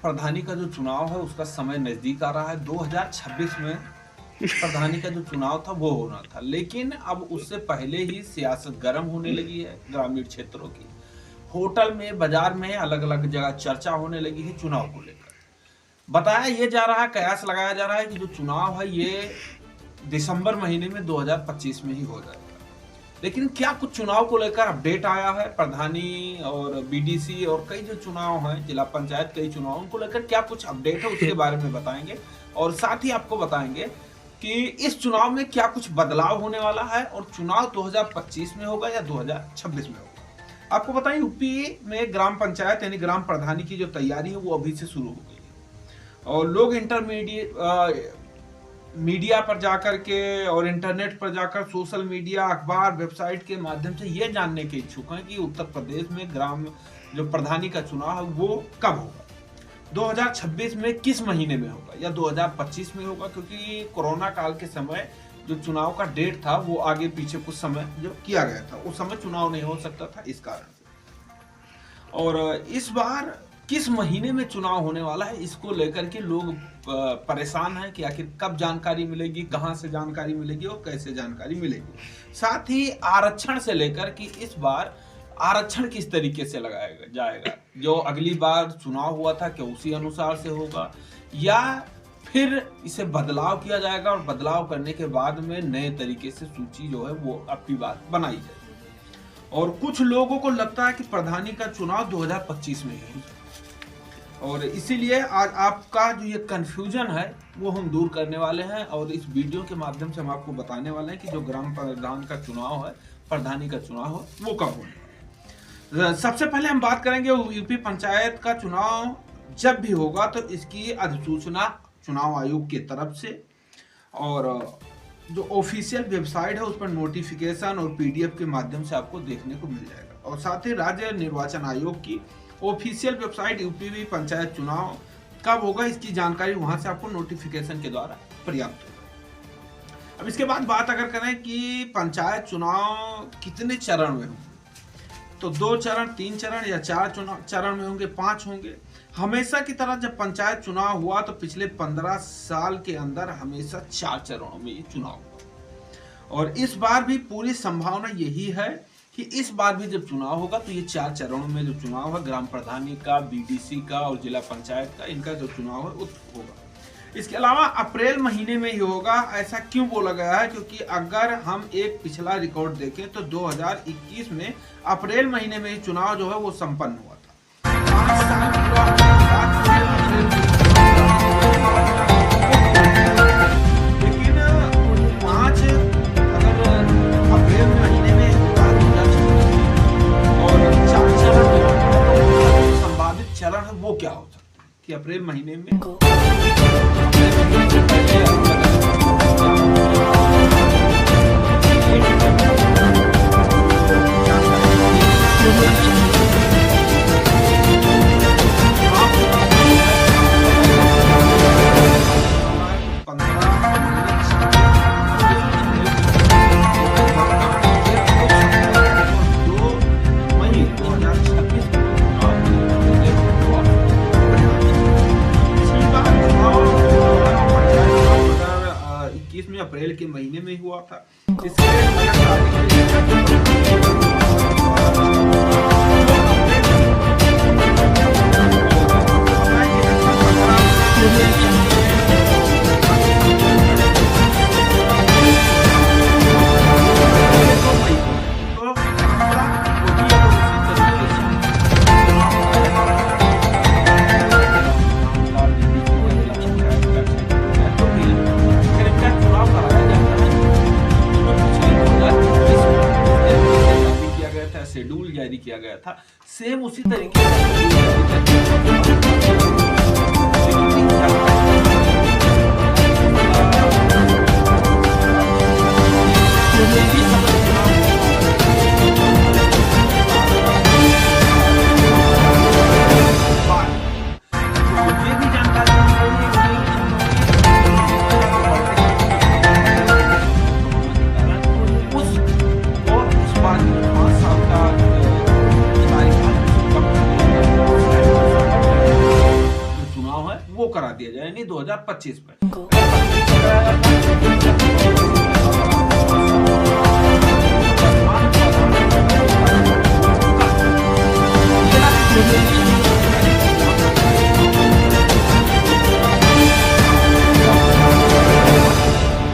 प्रधानी का जो चुनाव है उसका समय नजदीक आ रहा है। 2026 में प्रधानी का जो चुनाव था वो होना था, लेकिन अब उससे पहले ही सियासत गर्म होने लगी है। ग्रामीण क्षेत्रों की होटल में, बाजार में, अलग अलग जगह चर्चा होने लगी है चुनाव को लेकर। बताया ये जा रहा है, कयास लगाया जा रहा है कि जो चुनाव है ये दिसंबर महीने में 2025 में ही हो जाएगा। लेकिन क्या कुछ चुनाव को लेकर अपडेट आया है? प्रधानी और बीडीसी और कई जो चुनाव हैं, जिला पंचायत कई चुनाव, उनको लेकर क्या कुछ अपडेट है उसके बारे में बताएंगे। और साथ ही आपको बताएंगे कि इस चुनाव में क्या कुछ बदलाव होने वाला है और चुनाव 2025 में होगा या 2026 में होगा। आपको बताएं, यूपी में ग्राम पंचायत यानी ग्राम प्रधानी की जो तैयारी है वो अभी से शुरू हो गई है। और लोग मीडिया पर जाकर के और इंटरनेट पर जाकर, सोशल मीडिया, अखबार, वेबसाइट के माध्यम से ये जानने के इच्छुक हैं कि उत्तर प्रदेश में ग्राम जो प्रधानी का चुनाव है वो कब होगा, 2026 में किस महीने में होगा या 2025 में होगा। क्योंकि कोरोना काल के समय जो चुनाव का डेट था वो आगे पीछे कुछ समय जो किया गया था, उस समय चुनाव नहीं हो सकता था इस कारण से। और इस बार किस महीने में चुनाव होने वाला है, इसको लेकर के लोग परेशान हैं कि आखिर कब जानकारी मिलेगी, कहां से जानकारी मिलेगी और कैसे जानकारी मिलेगी। साथ ही आरक्षण से लेकर कि इस बार आरक्षण किस तरीके से लगाया जाएगा, जो अगली बार चुनाव हुआ था क्या उसी अनुसार से होगा या फिर इसे बदलाव किया जाएगा और बदलाव करने के बाद में नए तरीके से सूची जो है वो अपनी बात बनाई जाएगी। और कुछ लोगों को लगता है कि प्रधानी का चुनाव 2025 में ही, और इसीलिए आज आपका जो ये कंफ्यूजन है वो हम दूर करने वाले हैं। और इस वीडियो के माध्यम से हम आपको बताने वाले हैं कि जो ग्राम प्रधान का चुनाव है, प्रधानी का चुनाव है, वो कब होने वाला है। सबसे पहले हम बात करेंगे यूपी पंचायत का चुनाव जब भी होगा तो इसकी अधिसूचना चुनाव आयोग की तरफ से और जो ऑफिशियल वेबसाइट है उस पर नोटिफिकेशन और पीडीएफ के माध्यम से आपको देखने को मिल जाएगा। और साथ ही राज्य निर्वाचन आयोग की ऑफिशियल वेबसाइट यूपी पंचायत चुनाव कब होगा इसकी जानकारी वहां से आपको नोटिफिकेशन के द्वारा पर्याप्त होगा। अब इसके बाद बात अगर करें कि पंचायत चुनाव कितने चरण में होंगे, तो 2 चरण, 3 चरण या 4 चरण में होंगे, 5 होंगे। हमेशा की तरह जब पंचायत चुनाव हुआ तो पिछले 15 साल के अंदर हमेशा 4 चरणों में ये चुनाव हुआ। और इस बार भी पूरी संभावना यही है कि इस बार भी जब चुनाव होगा तो ये 4 चरणों में जो चुनाव है, ग्राम प्रधानी का, बीडीसी का और जिला पंचायत का, इनका जो चुनाव है होगा। इसके अलावा अप्रैल महीने में ही होगा। ऐसा क्यों बोला गया है? क्योंकि अगर हम एक पिछला रिकॉर्ड देखें तो 2021 में अप्रैल महीने में ही चुनाव जो है वो संपन्न हुआ था। 5 साल पूरा चरण है वो क्या हो सकता है कि अप्रैल महीने में अप्रैल के महीने में हुआ था। शेड्यूल जारी किया गया था, सेम उसी तरीके करा दिया जाए, यानी 2025 में।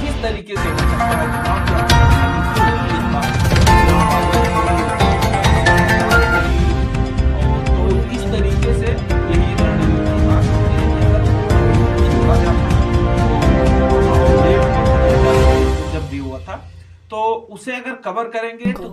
किस तरीके से हो सकता है तो इस तरीके से यही जब भी हुआ था तो उसे अगर कवर करेंगे तो